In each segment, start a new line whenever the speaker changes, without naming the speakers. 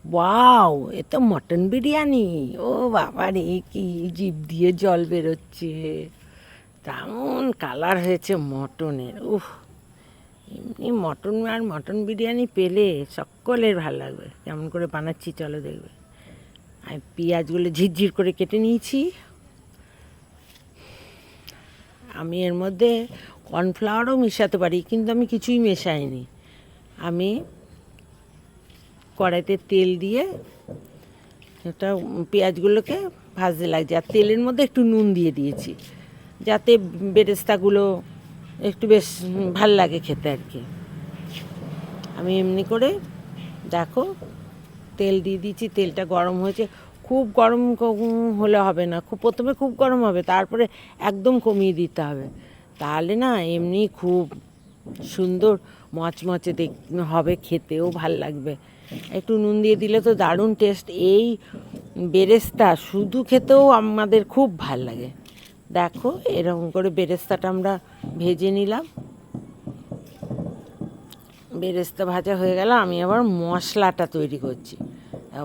Wow, এ তো mutton biryani. ও বাবা রে, কি জিভ দিয়ে জল বেরোচ্ছে। তেমন কালার হয়েছে মটনের। উফ, এমনি মটন আর মটন বিরিয়ানি পেলে সকলের ভালো লাগবে। কেমন করে বানাচ্ছি চলো দেখবে। আর পেঁয়াজগুলো ঝিরঝির করে কেটে নিয়েছি। আমি এর মধ্যে কর্নফ্লাওয়ারও মেশাতে পারি, কিন্তু আমি কিছুই মেশাইনি। আমি কড়াইতে তেল দিয়ে এটা পেঁয়াজগুলোকে ভাজতে লাগছে, আর তেলের মধ্যে একটু নুন দিয়ে দিয়েছি, যাতে বেরেস্তাগুলো একটু বেশ ভাল লাগে খেতে আর কি। আমি এমনি করে দেখো তেল দিয়ে দিয়েছি, তেলটা গরম হয়েছে। খুব গরম হলে হবে না, প্রথমে খুব গরম হবে, তারপরে একদম কমিয়ে দিতে হবে। তাহলে না এমনি খুব সুন্দর মচমচে হবে, খেতেও ভাল লাগবে। একটু নুন দিয়ে দিলে তো দারুণ টেস্ট। এই বেরেস্তা শুধু খেতেও আমাদের খুব ভাল লাগে। দেখো এরকম করে বেরেস্তাটা আমরা ভেজে নিলাম। বেরেস্তা ভাজা হয়ে গেল, আমি আবার মশলাটা তৈরি করছি।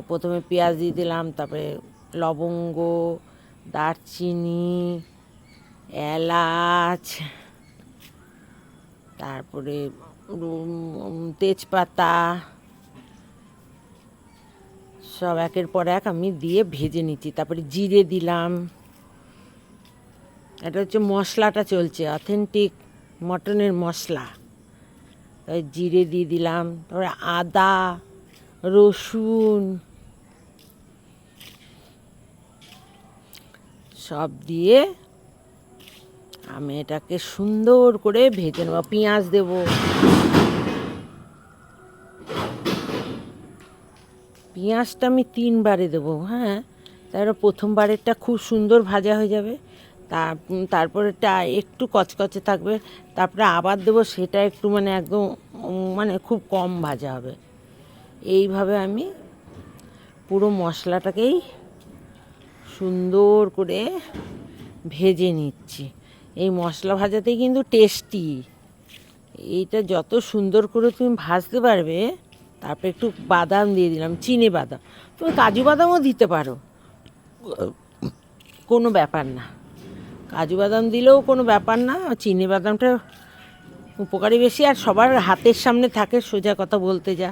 প্রথমে পেঁয়াজ দিয়ে দিলাম, তারপরে লবঙ্গ, দারচিনি, এলাচ, তারপরে তেজপাতা, সব একের পর এক আমি দিয়ে ভেজে নিচ্ছি। তারপরে জিরে দিলাম। এটা হচ্ছে মশলাটা চলছে, অথেন্টিক মটনের মশলা। তাই জিরে দিয়ে দিলাম, তারপরে আদা, রসুন সব দিয়ে আমি এটাকে সুন্দর করে ভেজে নেব। পেঁয়াজ দেব, পেঁয়াজটা আমি 3বারে দেবো। হ্যাঁ, তারপরে প্রথমবারেরটা খুব সুন্দর ভাজা হয়ে যাবে, তারপরেরটা একটু কচকচে থাকবে, তারপরে আবার দেবো, সেটা একটু মানে একদম মানে খুব কম ভাজা হবে। এইভাবে আমি পুরো মশলাটাকেই সুন্দর করে ভেজে নিচ্ছি। এই মশলা ভাজাতেই কিন্তু টেস্টি। এইটা যত সুন্দর করে তুমি ভাজতে পারবে। তারপরে একটু বাদাম দিয়ে দিলাম, চিনে বাদাম। তুমি কাজু বাদামও দিতে পারো, কোনো ব্যাপার না। কাজু বাদাম দিলেও কোনো ব্যাপার না, চিনি বাদামটা উপকারী বেশি। আর সবার হাতের সামনে থাকে, সোজা কথা বলতে যা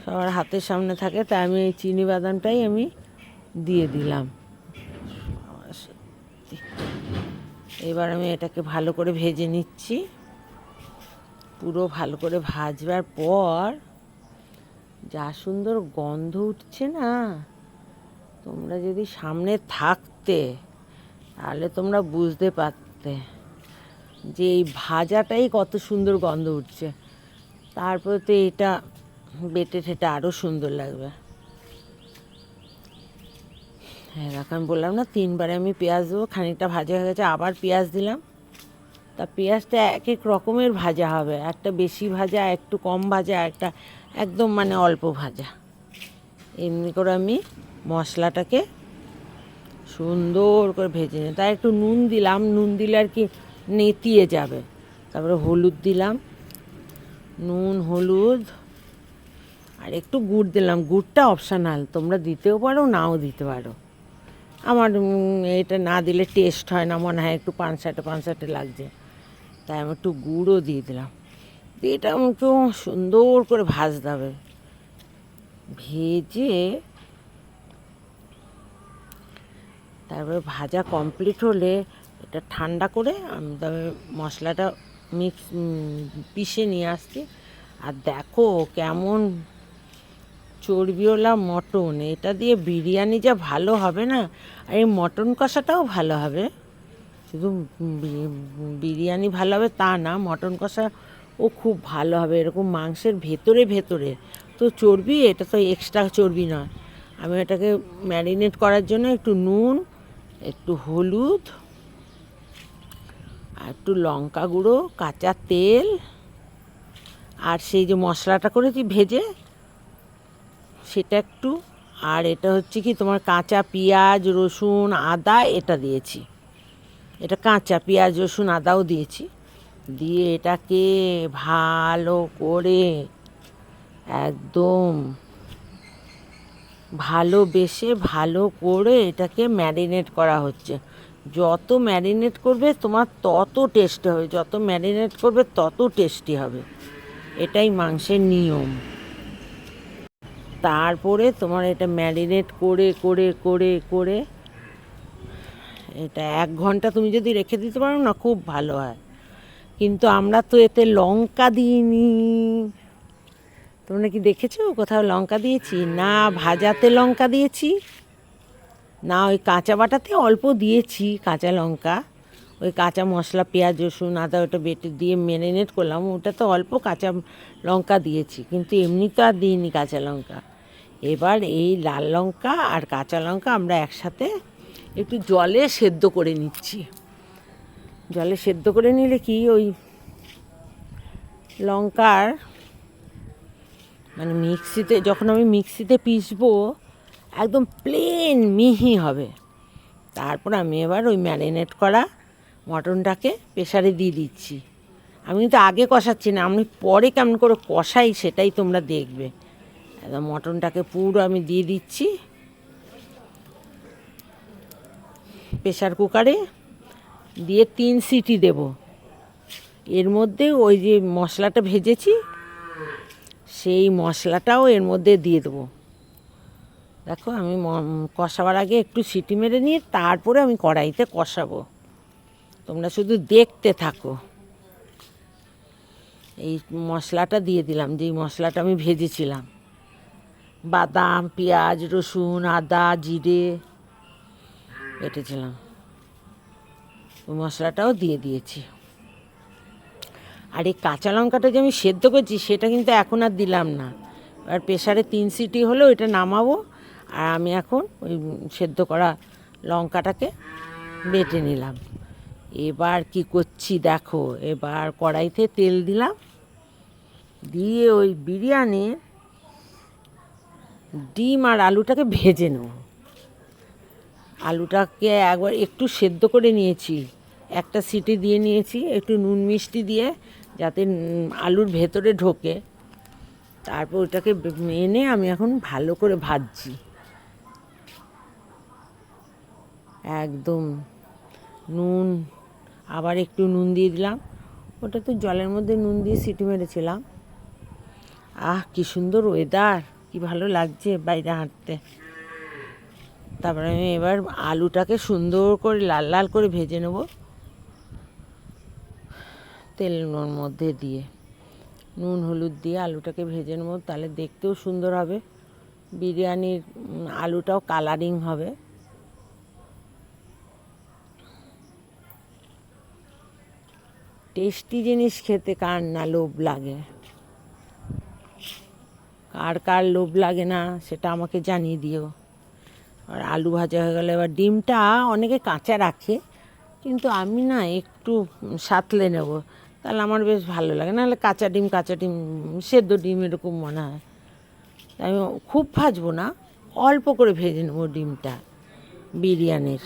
সবার হাতের সামনে থাকে, তাই আমি এই চিনি বাদামটাই আমি দিয়ে দিলাম। এবার আমি এটাকে ভালো করে ভেজে নিচ্ছি। পুরো ভালো করে ভাজবার পর যা সুন্দর গন্ধ উঠছে না, তোমরা যদি সামনে থাকতে তাহলে তোমরা বুঝতে পারতে যে এই ভাজাটাই কত সুন্দর গন্ধ উঠছে। তারপরে তো এটা বেটে ঠেটে আরও সুন্দর লাগবে। হ্যাঁ, আমি বললাম না 3বারে আমি পেঁয়াজ দেবো। খানিকটা ভাজা হয়ে গেছে, আবার পেঁয়াজ দিলাম। তা পেঁয়াজটা এক এক রকমের ভাজা হবে, একটা বেশি ভাজা, একটু কম ভাজা, একটা একদম মানে অল্প ভাজা। এমনি করে আমি মশলাটাকে সুন্দর করে ভেজে নিই। তাই একটু নুন দিলাম, নুন দিলে আর কি নেতিয়ে যাবে। তারপরে হলুদ দিলাম, নুন, হলুদ, আর একটু গুড় দিলাম। গুড়টা অপশানাল, তোমরা দিতেও পারো, নাও দিতে পারো। আমার এটা না দিলে টেস্ট হয় না, মনে হয় একটু পানসাটে পানসাটে লাগছে, তাই আমি একটু গুঁড়ও দিয়ে দিলাম। দিয়ে এটা একটু সুন্দর করে ভাজতে হবে। ভেজে তারপরে ভাজা কমপ্লিট হলে এটা ঠান্ডা করে আমি তবে মশলাটা পিষে নিয়ে আসছি। আর দেখো কেমন চর্বিওয়ালা মটন, এটা দিয়ে বিরিয়ানি যা ভালো হবে না, আর এই মটন কষাটাও ভালো হবে। শুধু বিরিয়ানি ভালো হবে তা না, মটন কষা ও খুব ভালো হবে। এরকম মাংসের ভেতরে ভেতরে তো চর্বি, এটা তো এক্সট্রা চর্বি নয়। আমি এটাকে ম্যারিনেট করার জন্য একটু নুন, একটু হলুদ, আর একটু লঙ্কা গুঁড়ো, কাঁচা তেল, আর সেই যে মশলাটা করেছি ভেজে সেটা একটু, আর এটা হচ্ছে কি তোমার কাঁচা পেঁয়াজ, রসুন, আদা এটা দিয়েছি। এটা কাঁচা পেঁয়াজ, রসুন, আদাও দিয়েছি। দিয়ে এটাকে ভালো করে একদম ভালোবেসে ভালো করে এটাকে ম্যারিনেট করা হচ্ছে। যত ম্যারিনেট করবে তোমার তত টেস্টি হবে, যত ম্যারিনেট করবে তত টেস্টি হবে, এটাই মাংসের নিয়ম। তারপরে তোমার এটা ম্যারিনেট করে করে করে করে এটা 1 ঘন্টা তুমি যদি রেখে দিতে পারো না, খুব ভালো হয়। কিন্তু আমরা তো এতে লঙ্কা দিইনি। তোমরা কি দেখেছো কোথাও লঙ্কা দিয়েছি? না ভাজাতে লঙ্কা দিয়েছি, না ওই কাঁচা বাটাতে অল্প দিয়েছি কাঁচা লঙ্কা, ওই কাঁচা মশলা পেঁয়াজ রসুন আদা ওটা বেটে দিয়ে ম্যারিনেট করলাম, ওটা তো অল্প কাঁচা লঙ্কা দিয়েছি, কিন্তু এমনি তো আর দিইনি কাঁচা লঙ্কা। এবার এই লাল লঙ্কা আর কাঁচা লঙ্কা আমরা একসাথে একটু জলে সেদ্ধ করে নিচ্ছি। জলে সেদ্ধ করে নিলে কি ওই লঙ্কার মানে মিক্সিতে, যখন আমি মিক্সিতে পিসবো একদম প্লেন মিহি হবে। তারপর আমি এবার ওই ম্যারিনেট করা মটনটাকে প্রেসারে দিয়ে দিচ্ছি। আমি কিন্তু আগে কষাচ্ছি না, আমি পরে কেমন করে কষাই সেটাই তোমরা দেখবে। একদম মটনটাকে পুরো আমি দিয়ে দিচ্ছি প্রেসার কুকারে, দিয়ে 3 সিটি দেব। এর মধ্যে ওই যে মশলাটা ভেজেছি সেই মশলাটাও এর মধ্যে দিয়ে দেবো। দেখো আমি কষাবার আগে একটু সিটি মেরে নিয়ে তারপরে আমি কড়াইতে কষাবো, তোমরা শুধু দেখতে থাকো। এই মশলাটা দিয়ে দিলাম, যেই মশলাটা আমি ভেজেছিলাম, বাদাম পেঁয়াজ রসুন আদা জিরে বেটেছিলাম, ওই মশলাটাও দিয়ে দিয়েছি। আর এই কাঁচা লঙ্কাটা যে আমি সেদ্ধ করছি সেটা কিন্তু এখন আর দিলাম না। আর প্রেসারে 3 সিটি হলো এটা নামাবো, আর আমি এখন ওই সেদ্ধ করা লঙ্কাটাকে বেটে নিলাম। এবার কি করছি দেখো, এবার কড়াইতে তেল দিলাম, দিয়ে ওই বিরিয়ানির ডিম আর আলুটাকে ভেজে নেব। আলুটাকে একবার একটু সেদ্ধ করে নিয়েছি, একটা সিটি দিয়ে নিয়েছি, একটু নুন মিষ্টি দিয়ে যাতে আলুর ভেতরে ঢোকে। তারপর ওটাকে এনে আমি এখন ভালো করে ভাজছি, একদম নুন, আবার একটু নুন দিয়ে দিলাম। ওটা তো জলের মধ্যে নুন দিয়ে সিটি মেরেছিলাম। কি সুন্দর ওয়েদার, কি ভালো লাগছে বাইরে হাঁটতে। তারপরে আমি এবার আলুটাকে সুন্দর করে লাল লাল করে ভেজে নেব তেলের মধ্যে দিয়ে, নুন হলুদ দিয়ে আলুটাকে ভেজে নেব, তাহলে দেখতেও সুন্দর হবে, বিরিয়ানির আলুটাও কালারিং হবে। টেস্টি জিনিস খেতে কার না লোভ লাগে, কার কার লোভ লাগে না সেটা আমাকে জানিয়ে দিও। আর আলু ভাজা হয়ে গেলে এবার ডিমটা অনেকে কাঁচা রাখে, কিন্তু আমি না একটু সাঁতলে নেব, তাহলে আমার বেশ ভালো লাগে। নাহলে কাঁচা ডিম সেদ্ধ ডিম এরকম মনে হয়। তাই আমি খুব ভাজবো না, অল্প করে ভেজে নেবো ডিমটা বিরিয়ানির।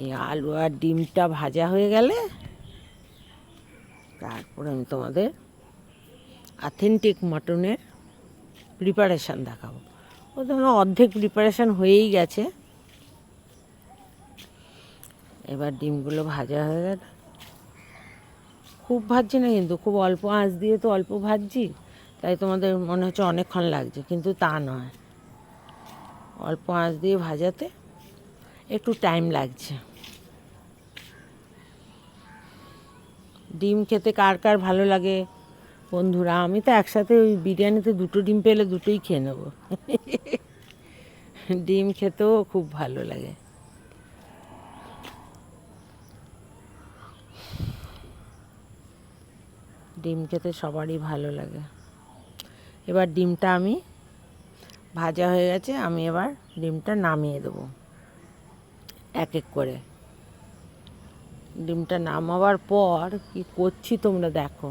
এই আলু আর ডিমটা ভাজা হয়ে গেলে তারপরে আমি তোমাদের অথেন্টিক মটনের প্রিপারেশান দেখাবো। ও তো অর্ধেক প্রিপারেশান হয়েই গেছে। এবার ডিমগুলো ভাজা হয়ে গেল, খুব ভাজছি না কিন্তু, খুব অল্প আঁচ দিয়ে তো অল্প ভাজছি, তাই তোমাদের মনে হচ্ছে অনেকক্ষণ লাগছে, কিন্তু তা নয়, অল্প আঁচ দিয়ে ভাজাতে একটু টাইম লাগছে। ডিম খেতে কার কার ভালো লাগে বন্ধুরা? আমি তো একসাথে ওই বিরিয়ানিতে 2টো ডিম পেলে 2টোই খেয়ে নেব। ডিম খেতেও খুব ভালো লাগে। ডিম খেতে সবারই ভালো লাগে। এবার ডিমটা আমি ভাজা হয়ে গেছে, আমি এবার ডিমটা নামিয়ে দেবো এক এক করে। ডিমটা নামাবার পর কি করছি তোমরা দেখো।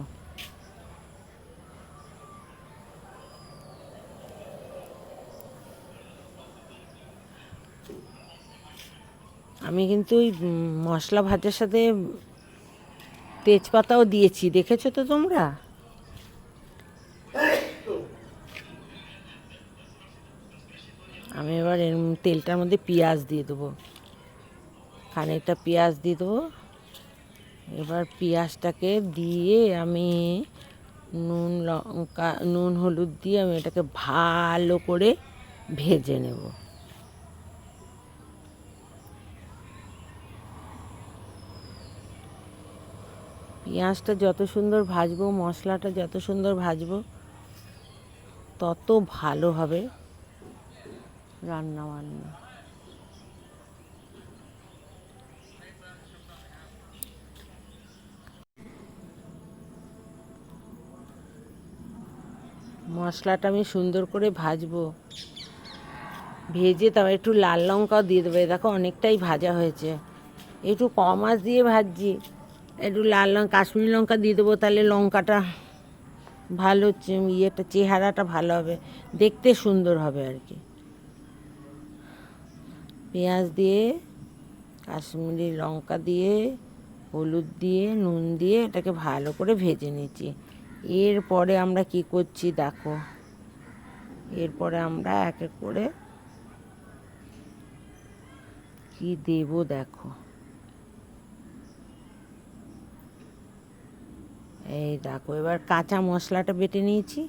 আমি কিন্তু ওই মশলা ভাজার সাথে তেজপাতাও দিয়েছি, দেখেছো তো তোমরা? আমি এবার এর তেলটার মধ্যে পেঁয়াজ দিয়ে দেবো, খানিকটা পেঁয়াজ দিয়ে দেবো। এবার পেঁয়াজটাকে দিয়ে আমি নুন হলুদ দিয়ে আমি এটাকে ভালো করে ভেজে নেব। পেঁয়াজটা যত সুন্দর ভাজবো, মশলাটা যত সুন্দর ভাজবো, তত ভালো হবে রান্না বান্না। মশলাটা আমি সুন্দর করে ভাজবো, ভেজে তারপর একটু লাল লঙ্কাও দিয়ে দেবো। দেখো অনেকটাই ভাজা হয়েছে, একটু কম আঁচ দিয়ে ভাজছি। একটু লাল লঙ্কা, কাশ্মীরি লঙ্কা দিয়ে দেবো, তাহলে লঙ্কাটা ভালো, ইয়েটা চেহারাটা ভালো হবে, দেখতে সুন্দর হবে আর কি। পেঁয়াজ দিয়ে, কাশ্মীরি লঙ্কা দিয়ে, হলুদ দিয়ে, নুন দিয়ে এটাকে ভালো করে ভেজে নিচ্ছি। এরপরে আমরা কি করছি দেখো, এরপরে আমরা এক এক করে কি দেব দেখো। এই দেখো, এবার কাঁচা মশলাটা বেটে নিয়েছি,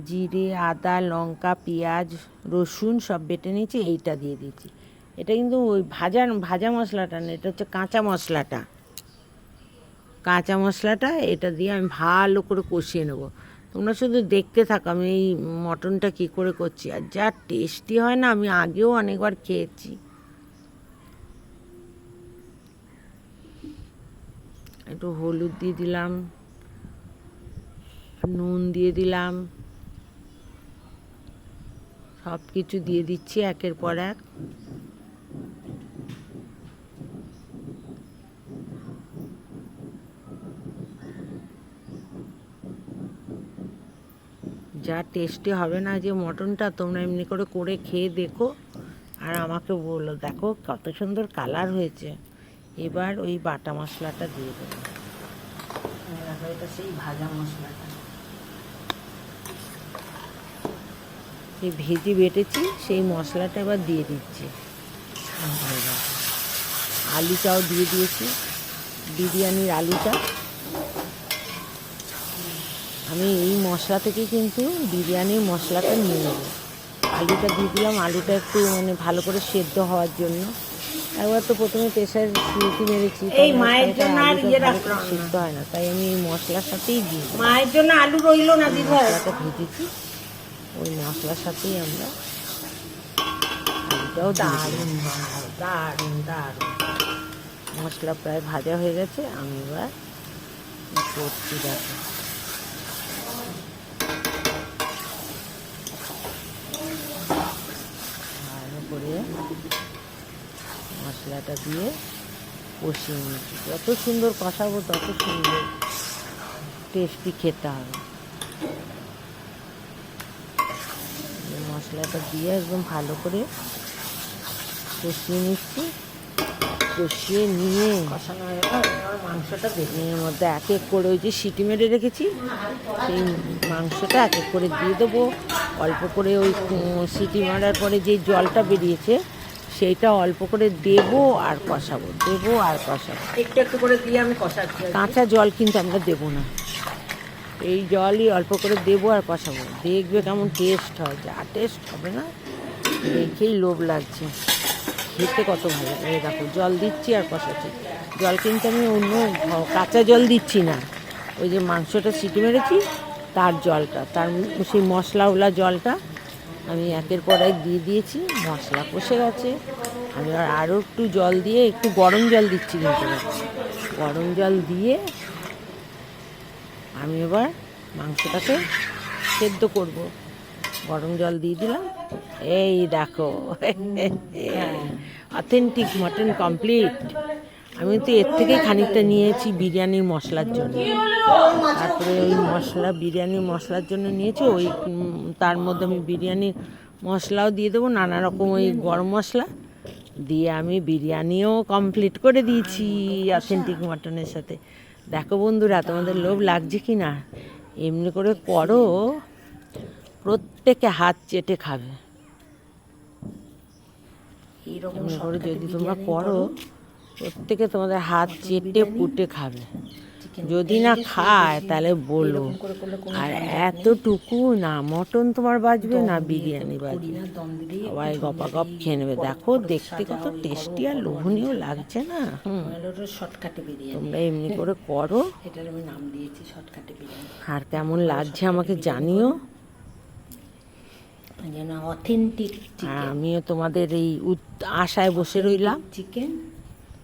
জিরে, আদা, লঙ্কা, পেঁয়াজ, রসুন সব বেটে নিয়েছি, এইটা দিয়ে দিচ্ছি। এটা কিন্তু ওই ভাজা মশলাটা না, এটা হচ্ছে কাঁচা মশলাটা। কাঁচা মশলাটা এটা দিয়ে আমি ভালো করে কষিয়ে নেব। তোমরা শুধু দেখতে থাকো আমি এই মটনটা কী করে করছি, আর যা টেস্টি হয় না, আমি আগেও অনেকবার খেয়েছি। একটু হলুদ দিয়ে দিলাম, নুন দিয়ে দিলাম, সব কিছু দিয়ে দিচ্ছি একের পর এক। যা টেস্টি হবে না যে মটনটা, তোমরা এমনি করে করে খেয়ে দেখো আর আমাকে বলো। দেখো কত সুন্দর কালার হয়েছে। এবার ওই বাটা মশলাটা দিয়ে দেবো। দেখো এটা সেই ভাজা মশলাটা, সেই ভেজে বেটেছি সেই মশলাটা এবার দিয়ে দিচ্ছি। আলুটাও দিয়ে দিয়েছি, বিরিয়ানির আলুটা। আমি এই মশলা থেকে কিন্তু বিরিয়ানির মশলাটা নিয়ে নেব। আলুটা দিয়ে দিলাম, আলুটা একটু মানে ভালো করে সেদ্ধ হওয়ার জন্য। একবার তো প্রথমে প্রেসার সিটি মেরেছি, এই মায়ের জন্য আর ইয়ে রাখলাম না, সেদ্ধ হয় না, তাই আমি এই মশলার সাথেই দিই। মায়ের জন্য আলু রইলো না, মশলাটা ভেজেছি ওই মশলার সাথেই আমরা আলুটাও দারুণ দারুণ দারুণ। মশলা প্রায় ভাজা হয়ে গেছে, আমি এবার করছি দেখো। ভালো করে মশলাটা দিয়ে কষিয়ে নিচ্ছি, যত সুন্দর কষাবো তত সুন্দর টেস্টি খেতে হবে। মশলাটা দিয়ে একদম ভালো করে কষিয়ে নিচ্ছি। কষিয়ে নিয়ে কষানো হয়ে গেলে মাংসটা এর মধ্যে এক এক করে ওই যে সিটি মেরে রেখেছি সেই মাংসটা এক এক করে দিয়ে দেবো। অল্প করে ওই সিটি মারার পরে যে জলটা বেরিয়েছে সেইটা অল্প করে দেবো আর কষাবো, দেবো আর কষাবো, একটু একটু করে দিয়ে আমি কষাচ্ছি। কাঁচা জল কিন্তু আমরা দেবো না, এই জলই অল্প করে দেবো আর কষাবো। দেখবে কেমন টেস্ট হয়, যা টেস্ট হবে না দেখেই লোভ লাগছে, খেতে কত ভালো। এই দেখো জল দিচ্ছি আর কষাচ্ছি। জল কিন্তু আমি অন্য কাঁচা জল দিচ্ছি না, ওই যে মাংসটা সিটি মেরেছি তার জলটা, তার সেই মশলাওয়ালা জলটা আমি একের পর এক দিয়ে দিয়েছি। মশলা কষে গেছে, আমি আরও একটু জল দিয়ে, একটু গরম জল দিচ্ছি কিন্তু, গরম জল দিয়ে আমি এবার মাংসটাকে সেদ্ধ করব। গরম জল দিয়ে দিলাম। এই দেখো অথেন্টিক মটন কমপ্লিট। আমি তো এর থেকে খানিকটা নিয়েছি বিরিয়ানির মশলার জন্য, তারপরে ওই মশলা বিরিয়ানির মশলার জন্য নিয়েছি, ওই তার মধ্যে আমি বিরিয়ানির মশলাও দিয়ে দেবো, নানা রকম ওই গরম মশলা দিয়ে আমি বিরিয়ানিও কমপ্লিট করে দিয়েছি অথেন্টিক মটনের সাথে। দেখো বন্ধুরা, তোমাদের লোভ লাগছে কি না? এমনি করে করো, প্রত্যেকে হাত চেটে খাবে।
এইরকম
এমনি করে
শর্টকাটে
যদি তোমরা
বিরিয়ানি
করো প্রত্যেকে তোমাদের হাত চেটে পুটে খাবে।
চিকেন
যদি না খায় তাহলে বলো।
এরকম করে করলে কোনো
আর
ঝঞ্ঝাট নেই।
এতটুকু না মটন তোমার বাজবে না
দম দিয়ে
বিরিয়ানি
করি
বাজবে,
না, দম দিলেই একটু
সবাই
ঝঞ্ঝাট,
গপাগপ
এই
খেয়ে নেবে।
পরত
দেখো
পরত
দেখতে কত
সাজাও, এই
টেস্টি
করো,
আর
করো,
লোভনীয়
ঝামেলা।
লাগছে না।
আমার ওটা শর্টকাটে বিরিয়ানি,
তোমরা এমনি করে করো।
এটার আমি নাম দিয়েছি শর্টকাটে বিরিয়ানি।
আর কেমন লাগছে আমাকে জানিও।
যেন অথেন্টিক
আর
চিকেন,
আমিও তোমাদের এই আশায় বসে রইলাম।
চিকেন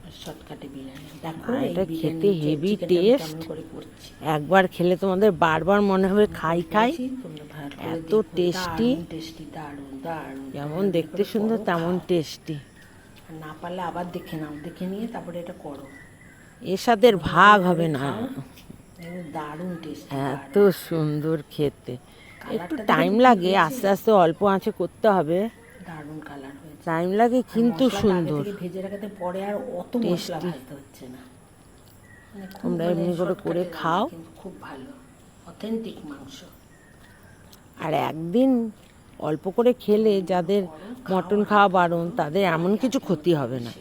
আর শর্টকাটে বিরিয়ানি। দেখো
আর
এই
এটা
বিরিয়ানি
খেতে হেভি
চিকেনটা আমি
টেস্ট।
কেমন করে করছি।
একবার খেলে তোমাদের বারবার মনে হবে খাই খাই,
তোমরা ভালো করে
এত
দেখো,
টেস্টি।
দারুণ টেস্টি, দারুণ দারুণ।
যেমন দেখতে সুন্দর তেমন টেস্টি।
আর না পারলে আবার দেখে নাও, দেখে নিয়ে তারপরে এটা করো।
এর সাথে ভাগ হবে না,
একদম দারুণ টেস্টি।
এত সুন্দর খেতে। একটু টাইম লাগে, আস্তে আস্তে অল্প আঁচে করতে হবে,
দারুণ কালার হয়েছে।
টাইম লাগে কিন্তু
মশলাটা আগে
সুন্দর
থেকে ভেজে রাখাতে পরে আর অত মশলা ভাজতে হচ্ছে না। মানে খুব
তোমরা
মানে
এমনি করে করে
shortcut এ
খাও।
রান্না, কিন্তু খুব ভালো অথেন্টিক মাংস।
আর একদিন অল্প করে খেলে যাদের মটন খাওয়া বারণ তাদের এমন কিছু ক্ষতি হবে না।